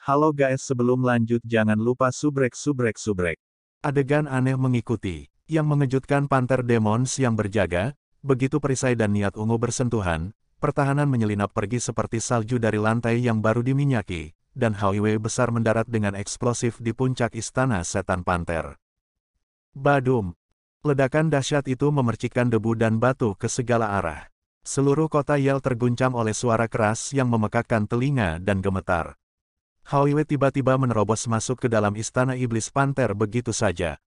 Halo guys, sebelum lanjut jangan lupa subrek. Adegan aneh mengikuti, yang mengejutkan Panter Demons yang berjaga, begitu perisai dan niat ungu bersentuhan, pertahanan menyelinap pergi seperti salju dari lantai yang baru diminyaki, dan Highway besar mendarat dengan eksplosif di puncak istana setan Panter. Badum! Ledakan dahsyat itu memercikkan debu dan batu ke segala arah. Seluruh kota Yel terguncang oleh suara keras yang memekakkan telinga dan gemetar. Highway tiba-tiba menerobos masuk ke dalam istana iblis Panter begitu saja.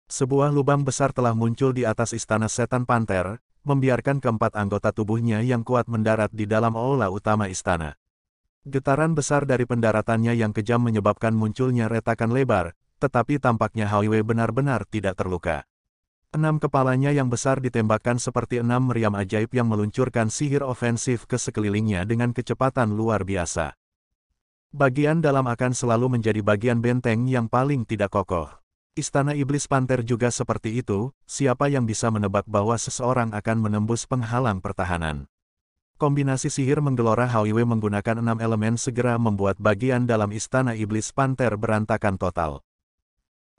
Sebuah lubang besar telah muncul di atas istana setan Panter, membiarkan keempat anggota tubuhnya yang kuat mendarat di dalam aula utama istana. Getaran besar dari pendaratannya yang kejam menyebabkan munculnya retakan lebar, tetapi tampaknya Highway benar-benar tidak terluka. 6 kepalanya yang besar ditembakkan seperti 6 meriam ajaib yang meluncurkan sihir ofensif ke sekelilingnya dengan kecepatan luar biasa. Bagian dalam akan selalu menjadi bagian benteng yang paling tidak kokoh. Istana Iblis Panter juga seperti itu, siapa yang bisa menebak bahwa seseorang akan menembus penghalang pertahanan. Kombinasi sihir menggelora Highway menggunakan 6 elemen segera membuat bagian dalam Istana Iblis Panter berantakan total.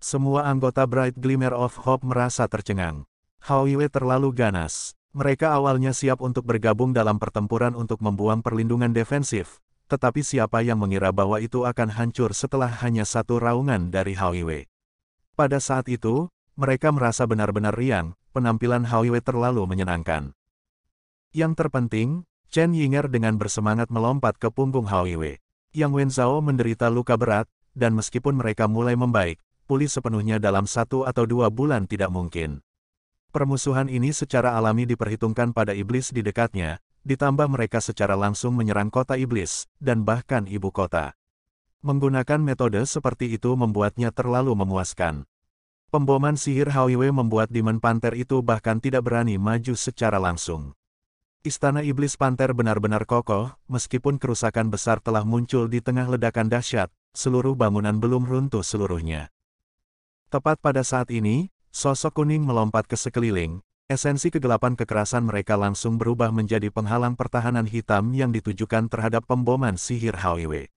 Semua anggota Bright Glimmer of Hope merasa tercengang. Highway terlalu ganas. Mereka awalnya siap untuk bergabung dalam pertempuran untuk membuang perlindungan defensif. Tetapi siapa yang mengira bahwa itu akan hancur setelah hanya satu raungan dari Highway. Pada saat itu, mereka merasa benar-benar riang, penampilan Highway terlalu menyenangkan. Yang terpenting, Chen Yinger dengan bersemangat melompat ke punggung Highway. Yang Wenzhao menderita luka berat, dan meskipun mereka mulai membaik, pulih sepenuhnya dalam 1 atau 2 bulan tidak mungkin. Permusuhan ini secara alami diperhitungkan pada iblis di dekatnya, ditambah mereka secara langsung menyerang kota iblis, dan bahkan ibu kota. Menggunakan metode seperti itu membuatnya terlalu memuaskan. Pemboman sihir Highway membuat Demon Panter itu bahkan tidak berani maju secara langsung. Istana Iblis Panter benar-benar kokoh, meskipun kerusakan besar telah muncul di tengah ledakan dahsyat, seluruh bangunan belum runtuh seluruhnya. Tepat pada saat ini, sosok kuning melompat ke sekeliling. Esensi kegelapan kekerasan mereka langsung berubah menjadi penghalang pertahanan hitam yang ditujukan terhadap pemboman sihir Highway.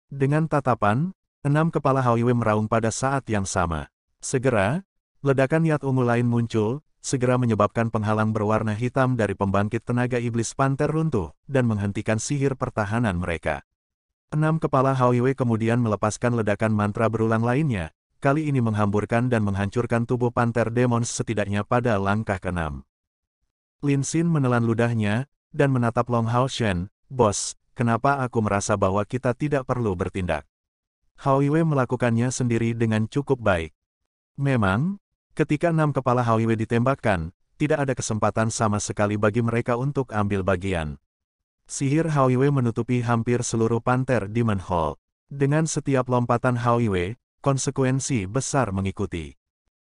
Dengan tatapan, 6 kepala Highway meraung pada saat yang sama. Segera, ledakan niat ungu lain muncul, segera menyebabkan penghalang berwarna hitam dari pembangkit tenaga iblis Panter runtuh, dan menghentikan sihir pertahanan mereka. 6 kepala Highway kemudian melepaskan ledakan mantra berulang lainnya, kali ini menghamburkan dan menghancurkan tubuh Panter Demons setidaknya pada langkah ke-6. Lin Xin menelan ludahnya, dan menatap Long Hao Shen, "Bos, kenapa aku merasa bahwa kita tidak perlu bertindak?" Highway melakukannya sendiri dengan cukup baik. Memang, ketika 6 kepala Highway ditembakkan, tidak ada kesempatan sama sekali bagi mereka untuk ambil bagian. Sihir Highway menutupi hampir seluruh Panter Demon Hall. Dengan setiap lompatan Highway, konsekuensi besar mengikuti.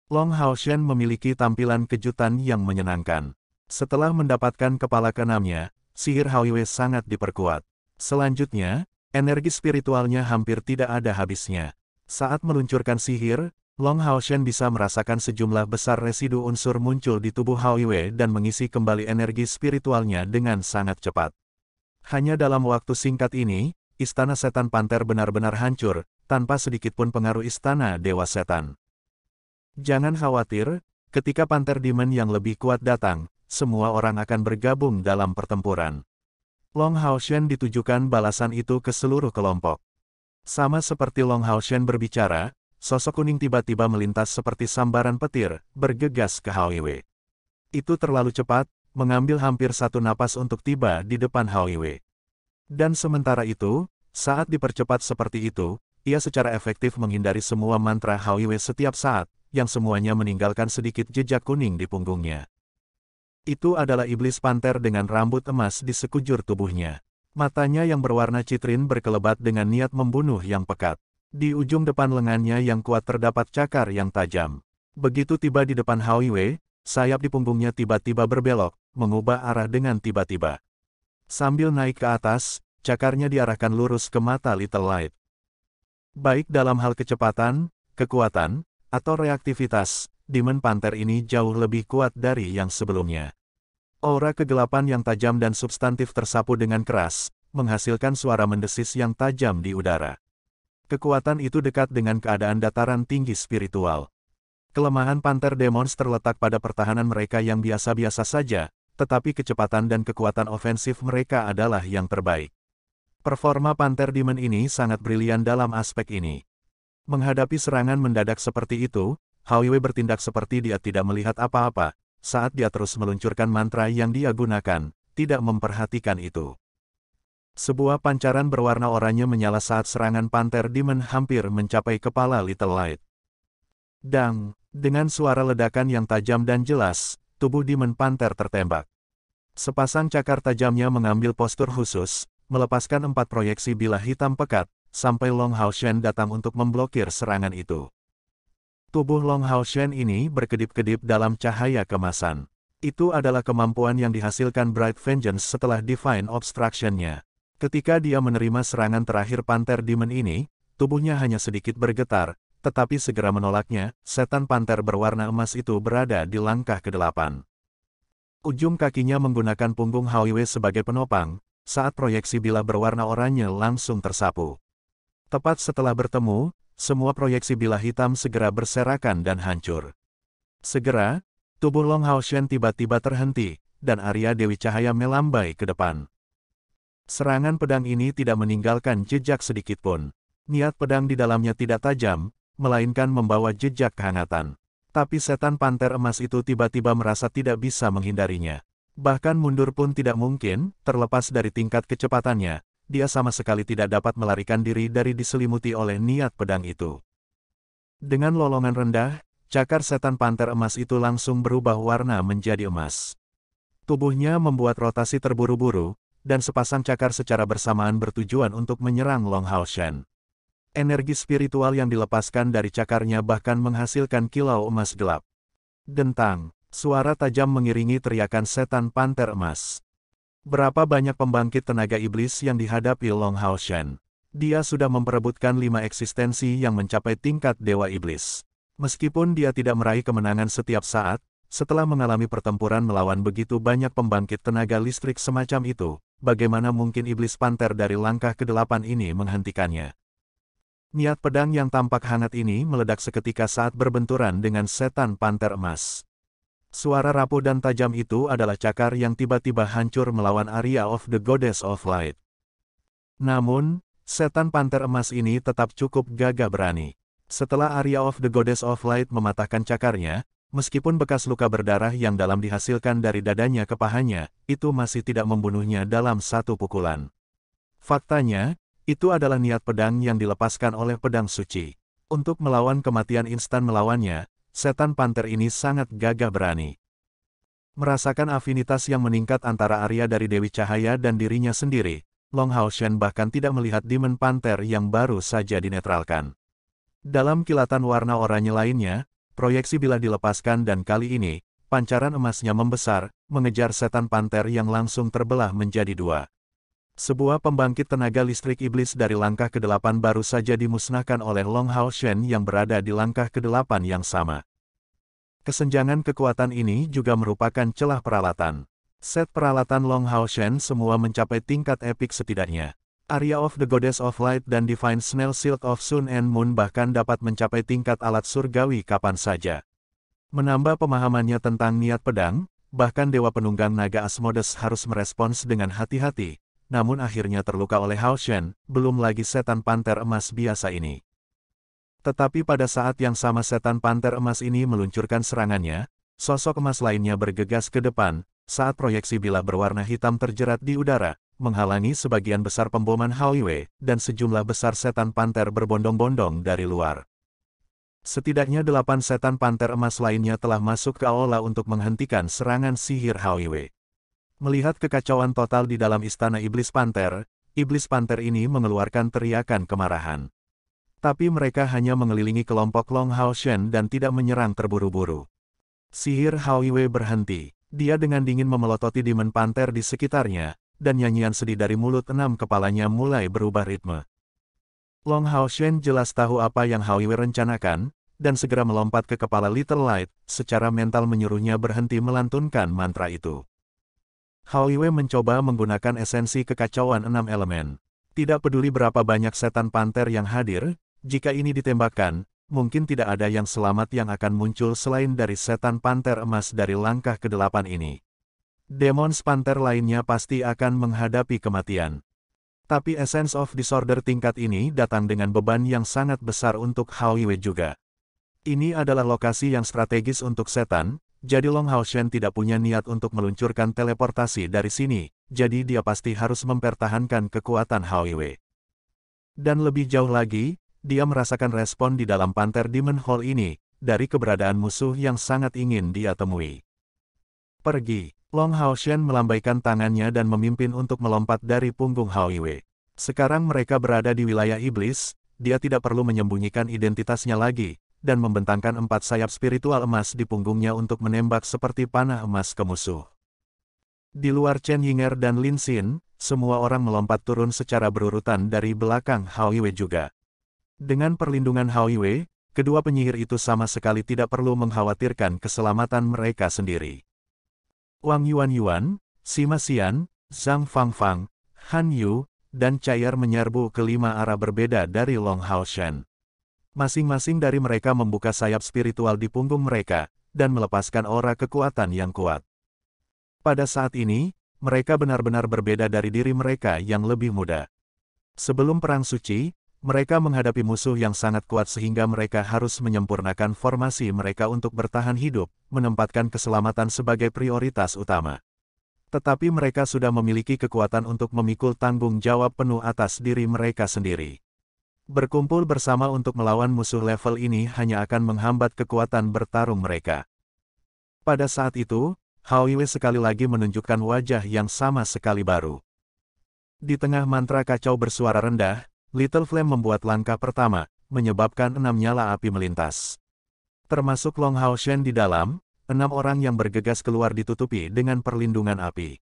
Long Hao Shen memiliki tampilan kejutan yang menyenangkan. Setelah mendapatkan kepala ke-6-nya, sihir Highway sangat diperkuat. Selanjutnya, energi spiritualnya hampir tidak ada habisnya. Saat meluncurkan sihir, Long Hao Shen bisa merasakan sejumlah besar residu unsur muncul di tubuh Highway dan mengisi kembali energi spiritualnya dengan sangat cepat. Hanya dalam waktu singkat ini, Istana Setan Panter benar-benar hancur, tanpa sedikitpun pengaruh Istana Dewa Setan. Jangan khawatir, ketika Panter Demon yang lebih kuat datang, semua orang akan bergabung dalam pertempuran. Long Hao Shen ditujukan balasan itu ke seluruh kelompok. Sama seperti Long Hao Shen berbicara, sosok kuning tiba-tiba melintas seperti sambaran petir, bergegas ke Highway. Itu terlalu cepat, mengambil hampir 1 napas untuk tiba di depan Highway. Dan sementara itu, saat dipercepat seperti itu, ia secara efektif menghindari semua mantra Highway setiap saat, yang semuanya meninggalkan sedikit jejak kuning di punggungnya. Itu adalah iblis Panter dengan rambut emas di sekujur tubuhnya. Matanya yang berwarna citrin berkelebat dengan niat membunuh yang pekat. Di ujung depan lengannya yang kuat terdapat cakar yang tajam. Begitu tiba di depan Highway, sayap di punggungnya tiba-tiba berbelok, mengubah arah dengan tiba-tiba. Sambil naik ke atas, cakarnya diarahkan lurus ke mata Little Light. Baik dalam hal kecepatan, kekuatan, atau reaktivitas, Demon Panter ini jauh lebih kuat dari yang sebelumnya. Aura kegelapan yang tajam dan substantif tersapu dengan keras, menghasilkan suara mendesis yang tajam di udara. Kekuatan itu dekat dengan keadaan dataran tinggi spiritual. Kelemahan Panther Demons terletak pada pertahanan mereka yang biasa-biasa saja, tetapi kecepatan dan kekuatan ofensif mereka adalah yang terbaik. Performa Panther Demon ini sangat brilian dalam aspek ini. Menghadapi serangan mendadak seperti itu, Hao Wei bertindak seperti dia tidak melihat apa-apa, saat dia terus meluncurkan mantra yang dia gunakan, tidak memperhatikan itu. Sebuah pancaran berwarna oranye menyala saat serangan Panther Demon hampir mencapai kepala Little Light. Dang, dengan suara ledakan yang tajam dan jelas, tubuh Demon Panther tertembak. Sepasang cakar tajamnya mengambil postur khusus, melepaskan 4 proyeksi bilah hitam pekat, sampai Long Hao Shen datang untuk memblokir serangan itu. Tubuh Long Hao Shen ini berkedip-kedip dalam cahaya kemasan. Itu adalah kemampuan yang dihasilkan Bright Vengeance setelah Divine Obstruction-nya. Ketika dia menerima serangan terakhir Panther Demon ini, tubuhnya hanya sedikit bergetar, tetapi segera menolaknya. Setan Panther berwarna emas itu berada di langkah ke-8. Ujung kakinya menggunakan punggung Hao Wei sebagai penopang, saat proyeksi bilah berwarna oranye langsung tersapu. Tepat setelah bertemu, semua proyeksi bilah hitam segera berserakan dan hancur. Segera, tubuh Long Hao Shen tiba-tiba terhenti, dan Arya Dewi Cahaya melambai ke depan. Serangan pedang ini tidak meninggalkan jejak sedikitpun. Niat pedang di dalamnya tidak tajam, melainkan membawa jejak kehangatan. Tapi setan Panther emas itu tiba-tiba merasa tidak bisa menghindarinya. Bahkan mundur pun tidak mungkin, terlepas dari tingkat kecepatannya, dia sama sekali tidak dapat melarikan diri dari diselimuti oleh niat pedang itu. Dengan lolongan rendah, cakar setan Panther emas itu langsung berubah warna menjadi emas. Tubuhnya membuat rotasi terburu-buru, dan sepasang cakar secara bersamaan bertujuan untuk menyerang Long Hao Shen. Energi spiritual yang dilepaskan dari cakarnya bahkan menghasilkan kilau emas gelap. Dentang, suara tajam mengiringi teriakan setan Panther emas. Berapa banyak pembangkit tenaga iblis yang dihadapi Long Hao Shen? Dia sudah memperebutkan 5 eksistensi yang mencapai tingkat Dewa Iblis. Meskipun dia tidak meraih kemenangan setiap saat, setelah mengalami pertempuran melawan begitu banyak pembangkit tenaga listrik semacam itu, bagaimana mungkin iblis Panther dari langkah ke-8 ini menghentikannya? Niat pedang yang tampak hangat ini meledak seketika saat berbenturan dengan setan Panther emas. Suara rapuh dan tajam itu adalah cakar yang tiba-tiba hancur melawan Arya of the Goddess of Light. Namun, setan Panther emas ini tetap cukup gagah berani. Setelah Arya of the Goddess of Light mematahkan cakarnya, meskipun bekas luka berdarah yang dalam dihasilkan dari dadanya ke pahanya, itu masih tidak membunuhnya dalam satu pukulan. Faktanya, itu adalah niat pedang yang dilepaskan oleh pedang suci. Untuk melawan kematian instan melawannya, setan Panther ini sangat gagah berani. Merasakan afinitas yang meningkat antara Arya dari Dewi Cahaya dan dirinya sendiri, Long Hao Shen bahkan tidak melihat Demon Panther yang baru saja dinetralkan. Dalam kilatan warna oranye lainnya, proyeksi bilah dilepaskan dan kali ini, pancaran emasnya membesar, mengejar setan Panther yang langsung terbelah menjadi 2. Sebuah pembangkit tenaga listrik iblis dari langkah ke-8 baru saja dimusnahkan oleh Long Hao Shen yang berada di langkah ke-8 yang sama. Kesenjangan kekuatan ini juga merupakan celah peralatan. Set peralatan Long Hao Shen semua mencapai tingkat epik setidaknya. Arya of the Goddess of Light dan Divine Snail Shield of Sun and Moon bahkan dapat mencapai tingkat alat surgawi kapan saja. Menambah pemahamannya tentang niat pedang, bahkan Dewa Penunggang Naga Asmodes harus merespons dengan hati-hati, namun akhirnya terluka oleh Hao Shen, belum lagi setan Panther emas biasa ini. Tetapi pada saat yang sama setan Panther emas ini meluncurkan serangannya, sosok emas lainnya bergegas ke depan, saat proyeksi bilah berwarna hitam terjerat di udara, menghalangi sebagian besar pemboman Hao Wei, dan sejumlah besar setan Panther berbondong-bondong dari luar. Setidaknya 8 setan Panther emas lainnya telah masuk ke aula untuk menghentikan serangan sihir Hao Wei. Melihat kekacauan total di dalam istana Iblis Panther ini mengeluarkan teriakan kemarahan. Tapi mereka hanya mengelilingi kelompok Long Hao Shen dan tidak menyerang terburu-buru. Sihir Hao Wei berhenti, dia dengan dingin memelototi Demon Panther di sekitarnya, dan nyanyian sedih dari mulut 6 kepalanya mulai berubah ritme. Long Hao Shen jelas tahu apa yang Hao Wei rencanakan, dan segera melompat ke kepala Little Light, secara mental menyuruhnya berhenti melantunkan mantra itu. Hao Yue mencoba menggunakan esensi kekacauan 6 elemen. Tidak peduli berapa banyak setan panter yang hadir, jika ini ditembakkan, mungkin tidak ada yang selamat yang akan muncul selain dari setan panter emas dari langkah ke-8 ini. Demons panter lainnya pasti akan menghadapi kematian. Tapi Essence of Disorder tingkat ini datang dengan beban yang sangat besar untuk Hao Yue juga. Ini adalah lokasi yang strategis untuk setan, jadi Long Haoshen tidak punya niat untuk meluncurkan teleportasi dari sini, jadi dia pasti harus mempertahankan kekuatan Hao Yue. Dan lebih jauh lagi, dia merasakan respon di dalam Panther Demon Hall ini, dari keberadaan musuh yang sangat ingin dia temui. Pergi. Long Haoshen melambaikan tangannya dan memimpin untuk melompat dari punggung Hao Yue. Sekarang mereka berada di wilayah iblis, dia tidak perlu menyembunyikan identitasnya lagi, dan membentangkan 4 sayap spiritual emas di punggungnya untuk menembak seperti panah emas ke musuh. Di luar Chen Yinger dan Lin Xin, semua orang melompat turun secara berurutan dari belakang Hao Yue juga. Dengan perlindungan Hao Yue, kedua penyihir itu sama sekali tidak perlu mengkhawatirkan keselamatan mereka sendiri. Wang Yuan, Sima Xian, Zhang Fangfang, Han Yu, dan Chai'er menyerbu ke 5 arah berbeda dari Long Haoshen. Masing-masing dari mereka membuka sayap spiritual di punggung mereka, dan melepaskan aura kekuatan yang kuat. Pada saat ini, mereka benar-benar berbeda dari diri mereka yang lebih muda. Sebelum Perang Suci, mereka menghadapi musuh yang sangat kuat sehingga mereka harus menyempurnakan formasi mereka untuk bertahan hidup, menempatkan keselamatan sebagai prioritas utama. Tetapi mereka sudah memiliki kekuatan untuk memikul tanggung jawab penuh atas diri mereka sendiri. Berkumpul bersama untuk melawan musuh level ini hanya akan menghambat kekuatan bertarung mereka. Pada saat itu, Hao Yue sekali lagi menunjukkan wajah yang sama sekali baru. Di tengah mantra kacau bersuara rendah, Little Flame membuat langkah pertama, menyebabkan 6 nyala api melintas. Termasuk Long Haoshen di dalam, 6 orang yang bergegas keluar ditutupi dengan perlindungan api.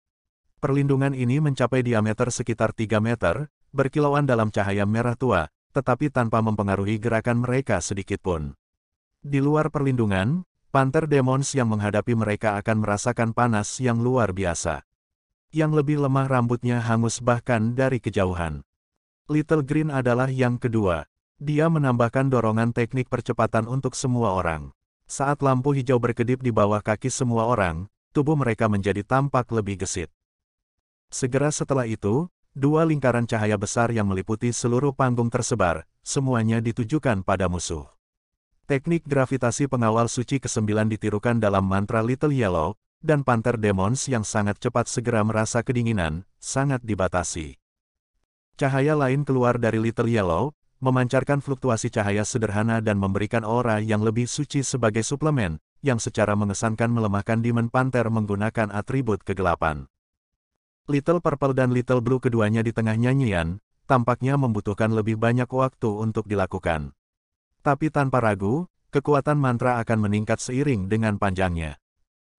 Perlindungan ini mencapai diameter sekitar 3 meter, berkilauan dalam cahaya merah tua, tetapi tanpa mempengaruhi gerakan mereka sedikitpun. Di luar perlindungan, Panther Demons yang menghadapi mereka akan merasakan panas yang luar biasa. Yang lebih lemah rambutnya hangus bahkan dari kejauhan. Little Green adalah yang kedua. Dia menambahkan dorongan teknik percepatan untuk semua orang. Saat lampu hijau berkedip di bawah kaki semua orang, tubuh mereka menjadi tampak lebih gesit. Segera setelah itu, 2 lingkaran cahaya besar yang meliputi seluruh panggung tersebar, semuanya ditujukan pada musuh. Teknik gravitasi pengawal suci ke-9 ditirukan dalam mantra Little Yellow, dan Panther Demons yang sangat cepat segera merasa kedinginan, sangat dibatasi. Cahaya lain keluar dari Little Yellow, memancarkan fluktuasi cahaya sederhana dan memberikan aura yang lebih suci sebagai suplemen, yang secara mengesankan melemahkan Demon Panther menggunakan atribut kegelapan. Little Purple dan Little Blue keduanya di tengah nyanyian, tampaknya membutuhkan lebih banyak waktu untuk dilakukan. Tapi tanpa ragu, kekuatan mantra akan meningkat seiring dengan panjangnya.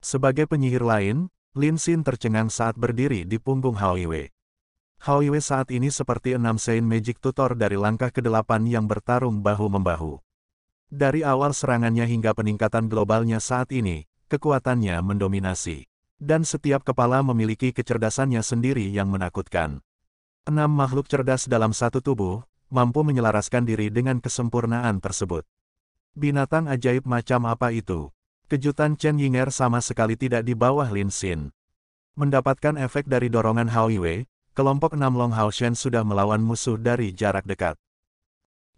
Sebagai penyihir lain, Lin Xin tercengang saat berdiri di punggung Hao Yue. Hao Yue saat ini seperti 6 Saint Magic Tutor dari langkah ke-8 yang bertarung bahu-membahu. Dari awal serangannya hingga peningkatan globalnya saat ini, kekuatannya mendominasi. Dan setiap kepala memiliki kecerdasannya sendiri yang menakutkan. 6 makhluk cerdas dalam satu tubuh, mampu menyelaraskan diri dengan kesempurnaan tersebut. Binatang ajaib macam apa itu? Kejutan Chen Yinger sama sekali tidak di bawah Lin Xin. Mendapatkan efek dari dorongan Hao Yue, kelompok 6 Long Haoshen sudah melawan musuh dari jarak dekat.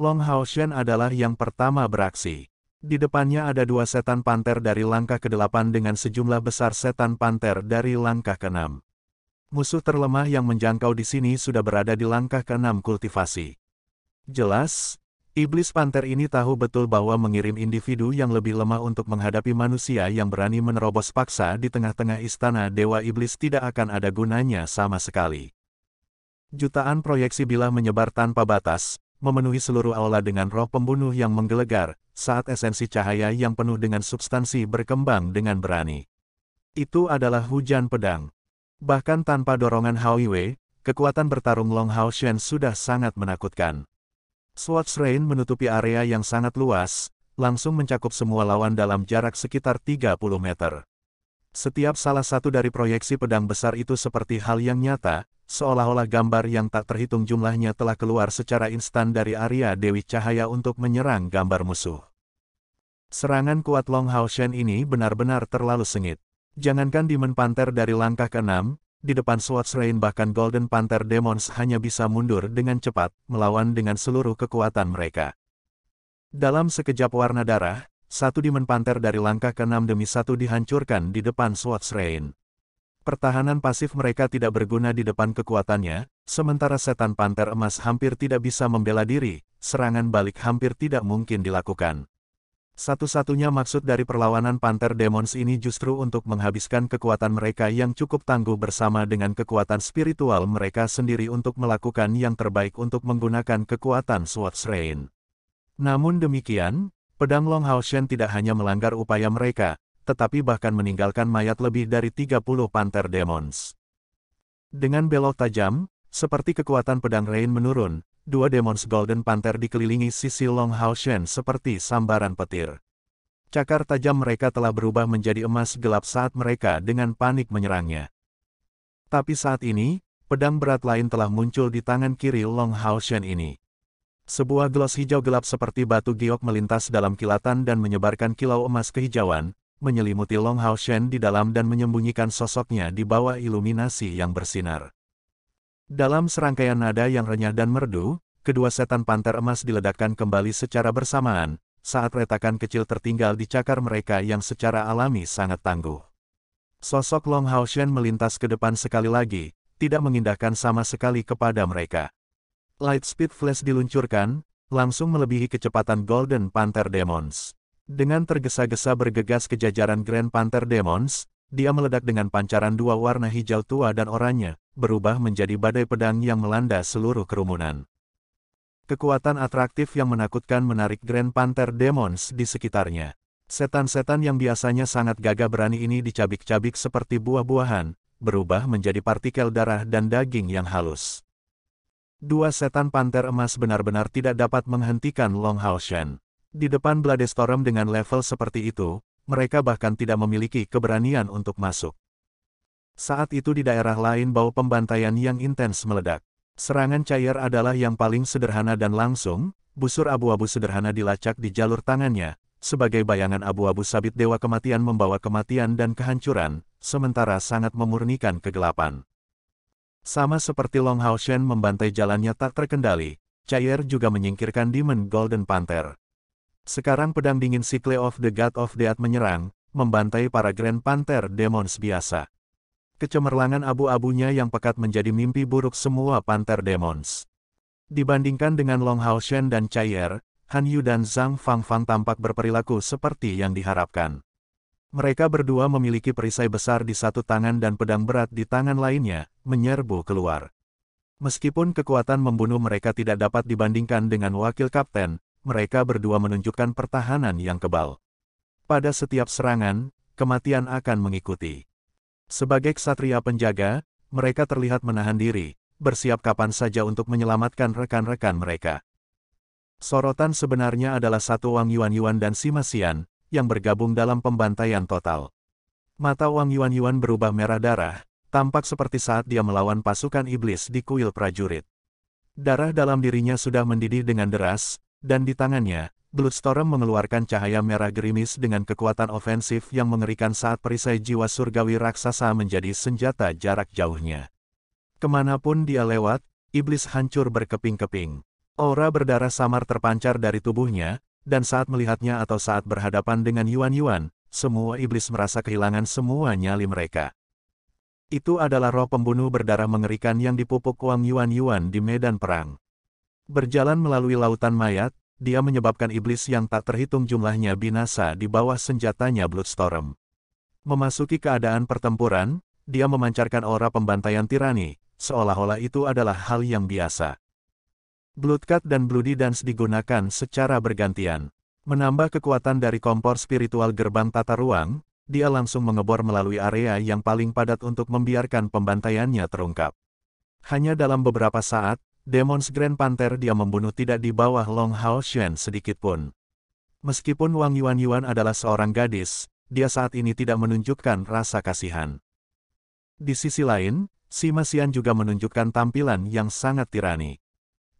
Long Haoshen adalah yang pertama beraksi. Di depannya ada 2 setan panter dari langkah ke-8 dengan sejumlah besar setan panter dari langkah ke-6. Musuh terlemah yang menjangkau di sini sudah berada di langkah ke-6 kultivasi. Jelas, iblis panter ini tahu betul bahwa mengirim individu yang lebih lemah untuk menghadapi manusia yang berani menerobos paksa di tengah-tengah istana Dewa Iblis tidak akan ada gunanya sama sekali. Jutaan proyeksi bilah menyebar tanpa batas, memenuhi seluruh aula dengan roh pembunuh yang menggelegar, saat esensi cahaya yang penuh dengan substansi berkembang dengan berani. Itu adalah hujan pedang. Bahkan tanpa dorongan Hao Yue, kekuatan bertarung Long Haoshen sudah sangat menakutkan. Swords Rain menutupi area yang sangat luas, langsung mencakup semua lawan dalam jarak sekitar 30 meter. Setiap salah satu dari proyeksi pedang besar itu seperti hal yang nyata, seolah-olah gambar yang tak terhitung jumlahnya telah keluar secara instan dari area Dewi Cahaya untuk menyerang gambar musuh. Serangan kuat Long Hao Shen ini benar-benar terlalu sengit. Jangankan Demon Panther dari langkah ke-6, di depan Swords Rain bahkan Golden Panther Demons hanya bisa mundur dengan cepat, melawan dengan seluruh kekuatan mereka. Dalam sekejap warna darah, satu Demon Panther dari langkah ke-6 demi satu dihancurkan di depan Swords Rain. Pertahanan pasif mereka tidak berguna di depan kekuatannya, sementara setan Panter Emas hampir tidak bisa membela diri, serangan balik hampir tidak mungkin dilakukan. Satu-satunya maksud dari perlawanan Panther Demons ini justru untuk menghabiskan kekuatan mereka yang cukup tangguh bersama dengan kekuatan spiritual mereka sendiri untuk melakukan yang terbaik untuk menggunakan kekuatan Swords Rain. Namun demikian, pedang Long Hao Shen tidak hanya melanggar upaya mereka, tetapi bahkan meninggalkan mayat lebih dari 30 Panther Demons. Dengan belok tajam, seperti kekuatan pedang Rain menurun, dua Demons Golden Panther dikelilingi sisi Long Hao Shen seperti sambaran petir. Cakar tajam mereka telah berubah menjadi emas gelap saat mereka dengan panik menyerangnya. Tapi saat ini, pedang berat lain telah muncul di tangan kiri Long Hao Shen ini. Sebuah gelos hijau gelap seperti batu giok melintas dalam kilatan dan menyebarkan kilau emas kehijauan, menyelimuti Long Hao Shen di dalam dan menyembunyikan sosoknya di bawah iluminasi yang bersinar. Dalam serangkaian nada yang renyah dan merdu, kedua setan panter emas diledakkan kembali secara bersamaan, saat retakan kecil tertinggal di cakar mereka yang secara alami sangat tangguh. Sosok Long Hao Shen melintas ke depan sekali lagi, tidak mengindahkan sama sekali kepada mereka. Light Speed Flash diluncurkan, langsung melebihi kecepatan Golden Panther Demons. Dengan tergesa-gesa bergegas ke jajaran Grand Panther Demons, dia meledak dengan pancaran dua warna hijau tua dan oranye, berubah menjadi badai pedang yang melanda seluruh kerumunan. Kekuatan atraktif yang menakutkan menarik Grand Panther Demons di sekitarnya. Setan-setan yang biasanya sangat gagah berani ini dicabik-cabik seperti buah-buahan, berubah menjadi partikel darah dan daging yang halus. Dua setan panter emas benar-benar tidak dapat menghentikan Long Hao Shen. Di depan Bloodestorm dengan level seperti itu, mereka bahkan tidak memiliki keberanian untuk masuk. Saat itu di daerah lain bau pembantaian yang intens meledak. Serangan cair adalah yang paling sederhana dan langsung, busur abu-abu sederhana dilacak di jalur tangannya, sebagai bayangan abu-abu sabit dewa kematian membawa kematian dan kehancuran, sementara sangat memurnikan kegelapan. Sama seperti Long Hao Shen membantai jalannya tak terkendali, cair juga menyingkirkan Demon Golden Panther. Sekarang pedang dingin Sickle of the God of Death menyerang, membantai para Grand Panther Demons biasa. Kecemerlangan abu-abunya yang pekat menjadi mimpi buruk semua Panther Demons. Dibandingkan dengan Long Hao Shen dan Cair, Han Yu dan Zhang Fangfang tampak berperilaku seperti yang diharapkan. Mereka berdua memiliki perisai besar di satu tangan dan pedang berat di tangan lainnya, menyerbu keluar. Meskipun kekuatan membunuh mereka tidak dapat dibandingkan dengan wakil kapten, mereka berdua menunjukkan pertahanan yang kebal. Pada setiap serangan, kematian akan mengikuti. Sebagai ksatria penjaga, mereka terlihat menahan diri, bersiap kapan saja untuk menyelamatkan rekan-rekan mereka. Sorotan sebenarnya adalah satu Wang Yuan dan Sima Xian, yang bergabung dalam pembantaian total. Mata Wang Yuan berubah merah darah, tampak seperti saat dia melawan pasukan iblis di kuil prajurit. Darah dalam dirinya sudah mendidih dengan deras, dan di tangannya, Bloodstorm mengeluarkan cahaya merah gerimis dengan kekuatan ofensif yang mengerikan saat perisai jiwa surgawi raksasa menjadi senjata jarak jauhnya. Kemanapun dia lewat, iblis hancur berkeping-keping. Aura berdarah samar terpancar dari tubuhnya, dan saat melihatnya atau saat berhadapan dengan Yuan, semua iblis merasa kehilangan semua nyali mereka. Itu adalah roh pembunuh berdarah mengerikan yang dipupuk Wang Yuan di medan perang. Berjalan melalui lautan mayat, dia menyebabkan iblis yang tak terhitung jumlahnya binasa di bawah senjatanya Bloodstorm. Memasuki keadaan pertempuran, dia memancarkan aura pembantaian tirani, seolah-olah itu adalah hal yang biasa. Bloodcut dan Bloody Dance digunakan secara bergantian. Menambah kekuatan dari kompor spiritual gerbang tata ruang, dia langsung mengebor melalui area yang paling padat untuk membiarkan pembantaiannya terungkap. Hanya dalam beberapa saat, Demons Grand Panther dia membunuh tidak di bawah Long Hao Shen sedikitpun. Meskipun Wang Yuan adalah seorang gadis, dia saat ini tidak menunjukkan rasa kasihan. Di sisi lain, Sima Xian juga menunjukkan tampilan yang sangat tirani.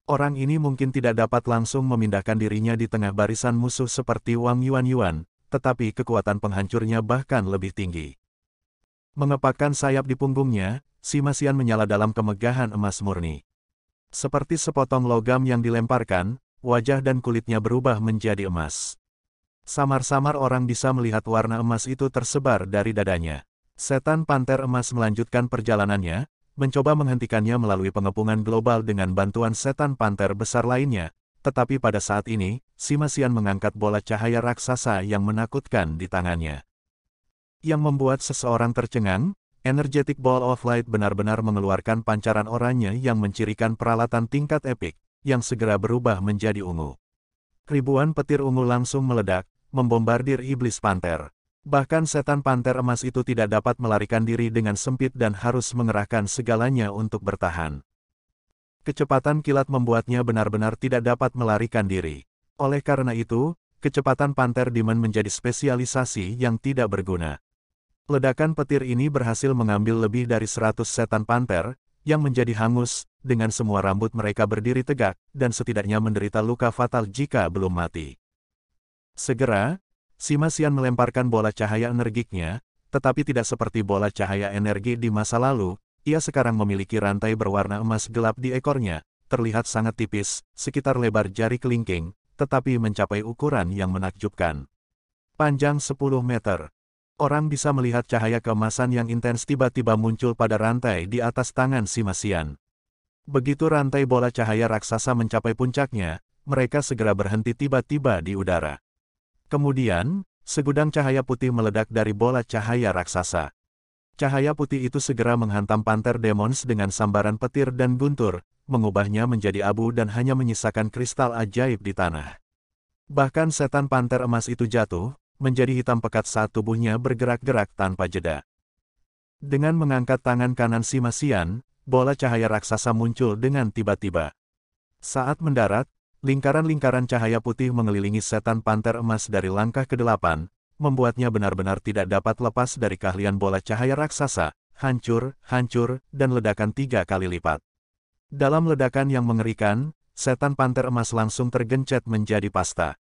Orang ini mungkin tidak dapat langsung memindahkan dirinya di tengah barisan musuh seperti Wang Yuan, tetapi kekuatan penghancurnya bahkan lebih tinggi. Mengepakkan sayap di punggungnya, Sima Xian menyala dalam kemegahan emas murni. Seperti sepotong logam yang dilemparkan, wajah dan kulitnya berubah menjadi emas. Samar-samar orang bisa melihat warna emas itu tersebar dari dadanya. Setan Panter Emas melanjutkan perjalanannya, mencoba menghentikannya melalui pengepungan global dengan bantuan Setan Panter besar lainnya, tetapi pada saat ini, Sima Xian mengangkat bola cahaya raksasa yang menakutkan di tangannya. Yang membuat seseorang tercengang, Energetic Ball of Light benar-benar mengeluarkan pancaran oranye yang mencirikan peralatan tingkat epik, yang segera berubah menjadi ungu. Ribuan petir ungu langsung meledak, membombardir iblis panter. Bahkan setan panter emas itu tidak dapat melarikan diri dengan sempit dan harus mengerahkan segalanya untuk bertahan. Kecepatan kilat membuatnya benar-benar tidak dapat melarikan diri. Oleh karena itu, kecepatan Panter Demon menjadi spesialisasi yang tidak berguna. Ledakan petir ini berhasil mengambil lebih dari 100 setan panter, yang menjadi hangus, dengan semua rambut mereka berdiri tegak, dan setidaknya menderita luka fatal jika belum mati. Segera, Sima Xian melemparkan bola cahaya energiknya, tetapi tidak seperti bola cahaya energi di masa lalu, ia sekarang memiliki rantai berwarna emas gelap di ekornya, terlihat sangat tipis, sekitar lebar jari kelingking, tetapi mencapai ukuran yang menakjubkan. Panjang 10 meter. Orang bisa melihat cahaya keemasan yang intens tiba-tiba muncul pada rantai di atas tangan Sima Xian. Begitu rantai bola cahaya raksasa mencapai puncaknya, mereka segera berhenti tiba-tiba di udara. Kemudian, segudang cahaya putih meledak dari bola cahaya raksasa. Cahaya putih itu segera menghantam Panter Demons dengan sambaran petir dan guntur, mengubahnya menjadi abu dan hanya menyisakan kristal ajaib di tanah. Bahkan setan panter emas itu jatuh, menjadi hitam pekat saat tubuhnya bergerak-gerak tanpa jeda. Dengan mengangkat tangan kanan Sima Xian, bola cahaya raksasa muncul dengan tiba-tiba. Saat mendarat, lingkaran-lingkaran cahaya putih mengelilingi setan panter emas dari langkah ke-8, membuatnya benar-benar tidak dapat lepas dari keahlian bola cahaya raksasa, hancur, dan ledakan 3 kali lipat. Dalam ledakan yang mengerikan, setan panter emas langsung tergencet menjadi pasta.